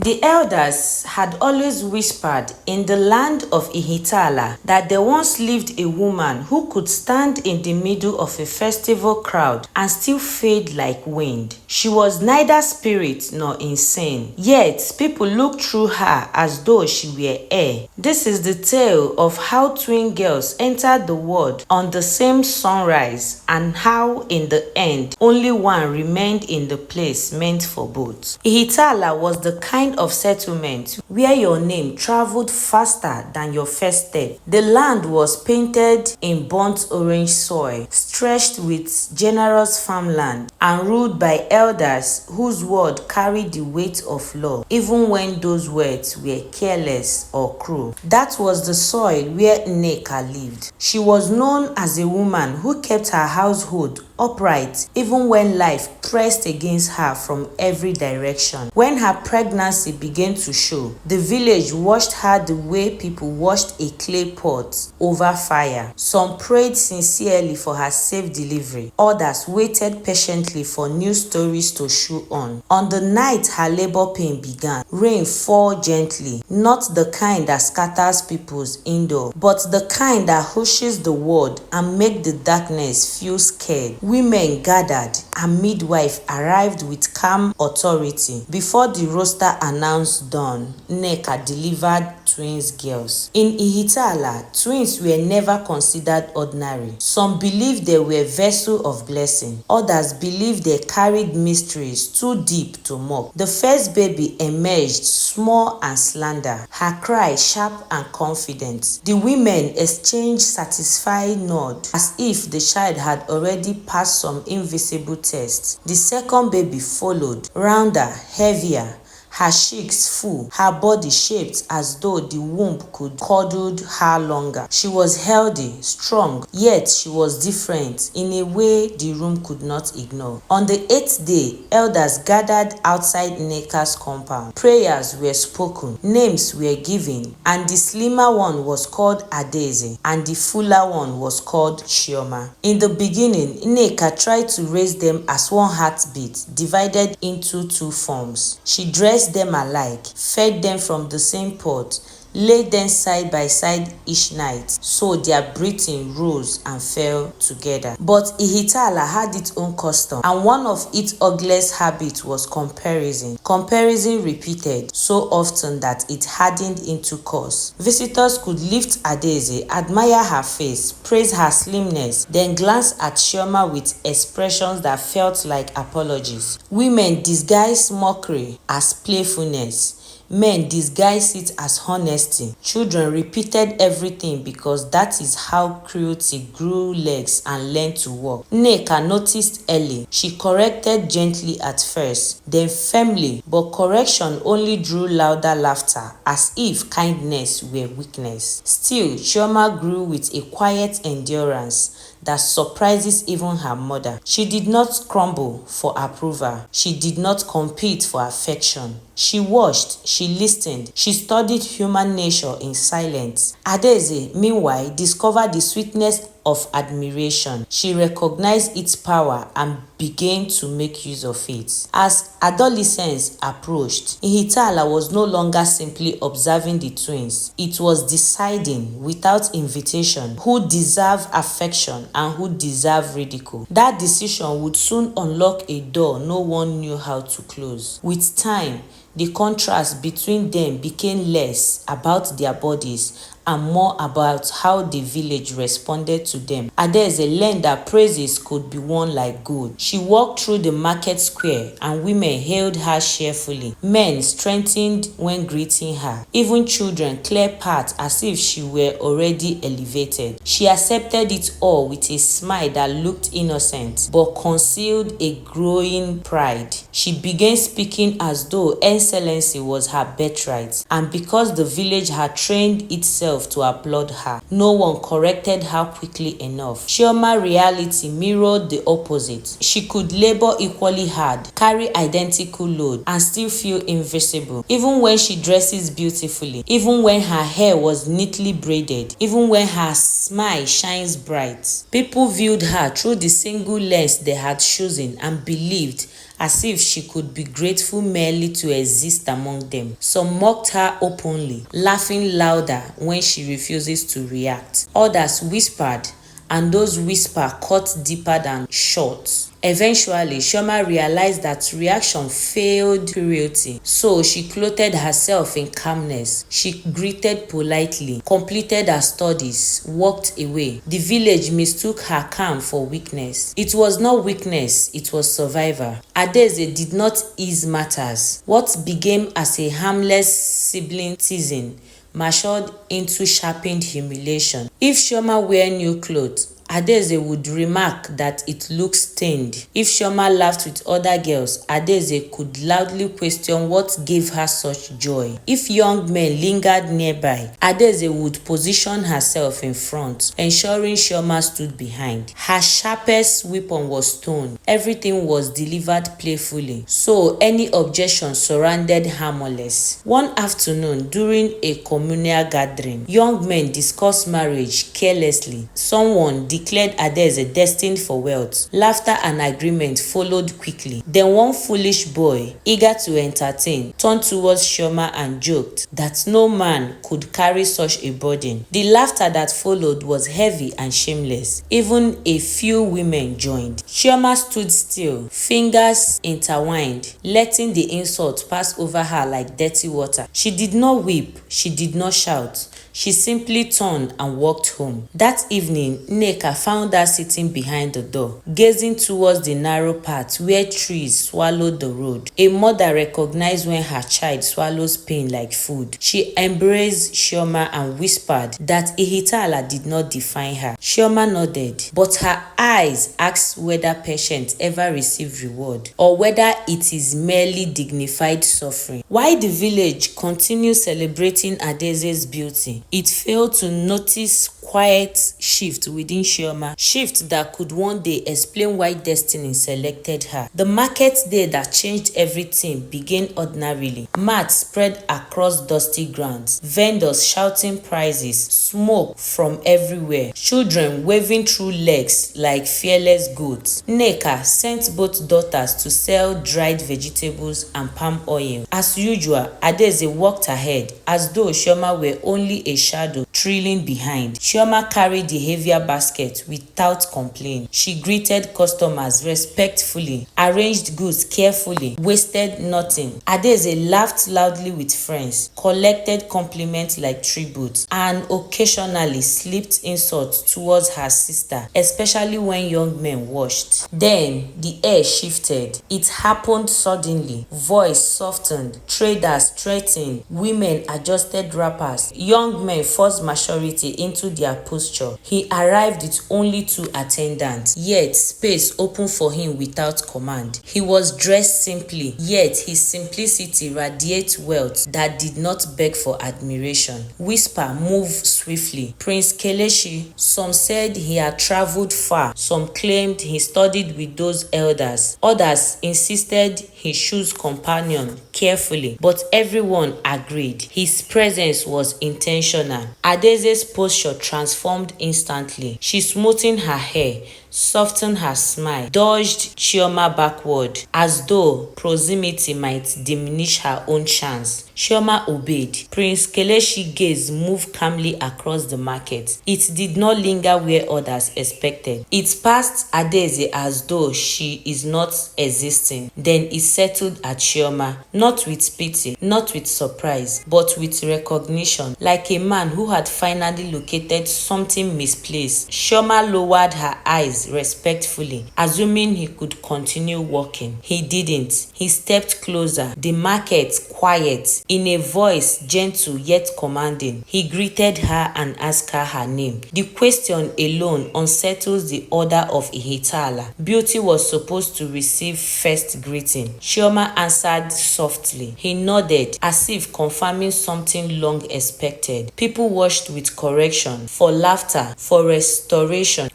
The elders had always whispered in the land of Ihitala that there once lived a woman who could stand in the middle of a festival crowd and still fade like wind. She was neither spirit nor insane, yet people looked through her as though she were air. This is the tale of how twin girls entered the world on the same sunrise and how in the end only one remained in the place meant for both. Ihitala was the kind of settlement where your name traveled faster than your first step. The land was painted in burnt orange soil, stretched with generous farmland, and ruled by elders whose word carried the weight of law, even when those words were careless or cruel. That was the soil where Nneka lived. She was known as a woman who kept her household upright even when life pressed against her from every direction. When her pregnancy began to show, the village watched her the way people watched a clay pot over fire. Some prayed sincerely for her safe delivery. Others waited patiently for new stories to show on. On the night her labor pain began, rain fell gently, not the kind that scatters people's indoor, but the kind that hushes the world and makes the darkness feel scared. Women gathered, and midwife arrived with calm authority. Before the roster announced dawn, Nneka delivered twins girls. In Ihitala, twins were never considered ordinary. Some believed they were vessels of blessing. Others believed they carried mysteries too deep to mock. The first baby emerged small and slender, her cry sharp and confident. The women exchanged satisfied nods as if the child had already passed some invisible test. The second baby followed, rounder, heavier, her cheeks full, her body shaped as though the womb could cuddle her longer. She was healthy, strong, yet she was different in a way the room could not ignore. On the 8th day, elders gathered outside Nneka's compound. Prayers were spoken, names were given, and the slimmer one was called Adaeze, and the fuller one was called Chioma. In the beginning, Nneka tried to raise them as one heartbeat, divided into two forms. She dressed them alike, fed them from the same pot, laid them side by side each night, so their breathing rose and fell together. But Ihitala had its own custom, and one of its ugliest habits was comparison. Comparison repeated so often that it hardened into curse. Visitors could lift Adaeze, admire her face, praise her slimness, then glance at Chioma with expressions that felt like apologies. Women disguised mockery as playfulness. Men disguised it as honesty. Children repeated everything because that is how cruelty grew legs and learned to walk. Nneka noticed early. She corrected gently at first, then firmly, but correction only drew louder laughter, as if kindness were weakness. Still, Chioma grew with a quiet endurance that surprises even her mother. She did not crumble for approval. She did not compete for affection. She watched, she listened, she studied human nature in silence. Adaeze, meanwhile, discovered the sweetness of admiration. She recognized its power and began to make use of it. As adolescence approached, Ihitala was no longer simply observing the twins. It was deciding, without invitation, who deserved affection and who deserved ridicule. That decision would soon unlock a door no one knew how to close. With time, the contrast between them became less about their bodies and more about how the village responded to them. Adaeze learned that praises could be won like gold. She walked through the market square and women hailed her cheerfully. Men strengthened when greeting her. Even children cleared paths as if she were already elevated. She accepted it all with a smile that looked innocent but concealed a growing pride. She began speaking as though excellency was her birthright, and because the village had trained itself to applaud her, no one corrected her quickly enough. Chioma's reality mirrored the opposite. She could labor equally hard, carry identical load, and still feel invisible. Even when she dresses beautifully, even when her hair was neatly braided, even when her smile shines bright, people viewed her through the single lens they had chosen and believed as if she could be grateful merely to exist among them. Some mocked her openly, laughing louder when she refuses to react. Others whispered, and those whispers cut deeper than shots. Eventually, Chioma realized that reaction failed cruelty, so she clothed herself in calmness. She greeted politely, completed her studies, walked away. The village mistook her calm for weakness. It was not weakness, it was survival. Adaeze did not ease matters. What began as a harmless sibling teasing matured into sharpened humiliation. If Chioma wear new clothes, Adaeze would remark that it looks stained. If Chioma laughed with other girls, Adaeze could loudly question what gave her such joy. If young men lingered nearby, Adaeze would position herself in front, ensuring Chioma stood behind. Her sharpest weapon was stone. Everything was delivered playfully, so any objection surrounded harmless. One afternoon, during a communal gathering, young men discussed marriage carelessly. Someone declared Adaeze destined for wealth. Laughter and agreement followed quickly. Then one foolish boy, eager to entertain, turned towards Chioma and joked that no man could carry such a burden. The laughter that followed was heavy and shameless. Even a few women joined. Chioma stood still, fingers intertwined, letting the insult pass over her like dirty water. She did not weep, she did not shout. She simply turned and walked home. That evening, Nneka found her sitting behind the door, gazing towards the narrow path where trees swallowed the road. A mother recognized when her child swallows pain like food. She embraced Chioma and whispered that Ihitala did not define her. Chioma nodded, but her eyes asked whether patience ever received reward, or whether it is merely dignified suffering. While the village continued celebrating Adaeze's beauty, it failed to notice quiet shift within Chioma, shift that could one day explain why destiny selected her. The market day that changed everything began ordinarily. Mats spread across dusty grounds, vendors shouting prices, smoke from everywhere, children waving through legs like fearless goats. Nneka sent both daughters to sell dried vegetables and palm oil. As usual, Adaeze walked ahead as though Chioma were only a shadow trailing behind. Chioma carried the heavier basket without complaint. She greeted customers respectfully, arranged goods carefully, wasted nothing. Adaeze laughed loudly with friends, collected compliments like tributes, and occasionally slipped insults towards her sister, especially when young men watched. Then the air shifted. It happened suddenly. Voice softened, traders threatened, women adjusted wrappers, young men forced maturity into their posture. He arrived with only 2 attendants, yet space opened for him without command. He was dressed simply, yet his simplicity radiated wealth that did not beg for admiration. Whisper moved swiftly. Prince Kelechi. Some said he had traveled far, some claimed he studied with those elders, others insisted he chose companion carefully, but everyone agreed his presence was intentional. Adaeze's posture transformed instantly. She smoothened her hair, softened her smile, dodged Chioma backward as though proximity might diminish her own chance. Chioma obeyed. Prince Kelechi's gaze moved calmly across the market. It did not linger where others expected. It passed Adaeze as though she is not existing. Then it settled at Chioma, not with pity, not with surprise, but with recognition, like a man who had finally located something misplaced. Chioma lowered her eyes respectfully, assuming he could continue walking. He didn't. He stepped closer. The market quiet. In a voice gentle yet commanding, he greeted her and asked her name. The question alone unsettles the order of Ihitala. Beauty was supposed to receive first greeting. Chioma answered softly. He nodded as if confirming something long expected. People watched with correction, for laughter, for restoration,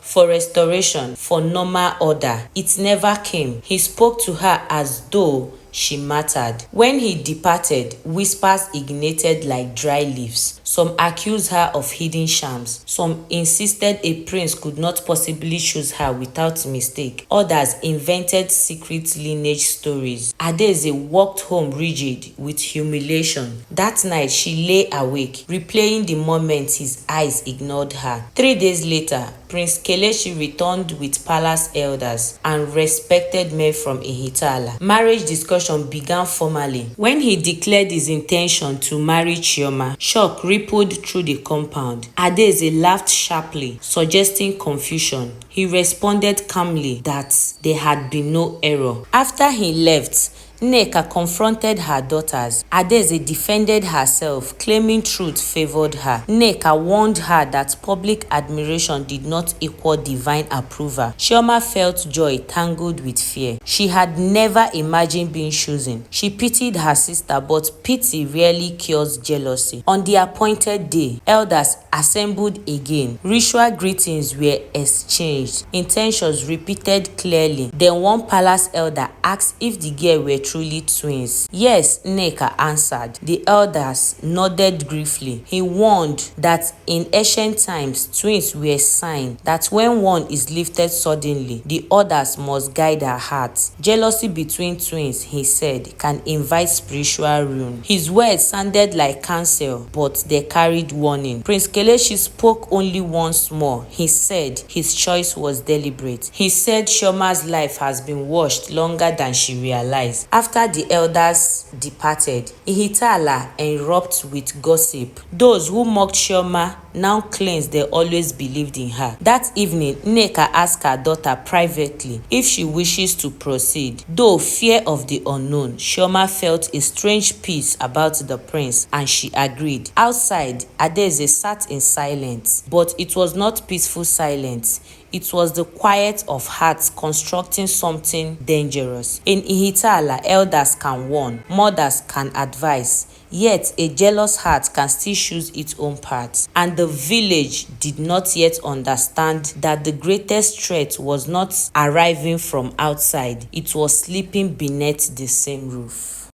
for normal order. It never came. He spoke to her as though she mattered. When he departed, whispers ignited like dry leaves. Some accused her of hidden shams. Some insisted a prince could not possibly choose her without mistake. Others invented secret lineage stories. Adaeze walked home rigid with humiliation. That night she lay awake, replaying the moment his eyes ignored her. 3 days later, Prince Kelechi returned with palace elders and respected men from Ihitala. Marriage discussion began formally. When he declared his intention to marry Chioma, shock rippled through the compound. Adaeze laughed sharply, suggesting confusion. He responded calmly that there had been no error. After he left, Nneka confronted her daughters. Adaeze defended herself, claiming truth favored her. Nneka warned her that public admiration did not equal divine approval. Chioma felt joy tangled with fear. She had never imagined being chosen. She pitied her sister, but pity rarely cures jealousy. On the appointed day, elders assembled again. Ritual greetings were exchanged, intentions repeated clearly. Then one palace elder asked if the girl were truly twins. Yes, Nneka answered. The elders nodded briefly. He warned that in ancient times, twins were a sign that when one is lifted suddenly, the others must guide her heart. Jealousy between twins, he said, can invite spiritual ruin. His words sounded like counsel, but they carried warning. Prince Kelechi spoke only once more. He said his choice was deliberate. He said Chioma's life has been watched longer than she realized. After the elders departed, Ihitala erupted with gossip. Those who mocked Chioma now claims they always believed in her. That evening, Nneka asked her daughter privately if she wishes to proceed. Though fear of the unknown, Chioma felt a strange peace about the prince and she agreed. Outside, Adaeze sat in silence, but it was not peaceful silence. It was the quiet of hearts constructing something dangerous. In Ihitala, elders can warn, mothers can advise, yet a jealous heart can still choose its own path. And the village did not yet understand that the greatest threat was not arriving from outside, it was sleeping beneath the same roof.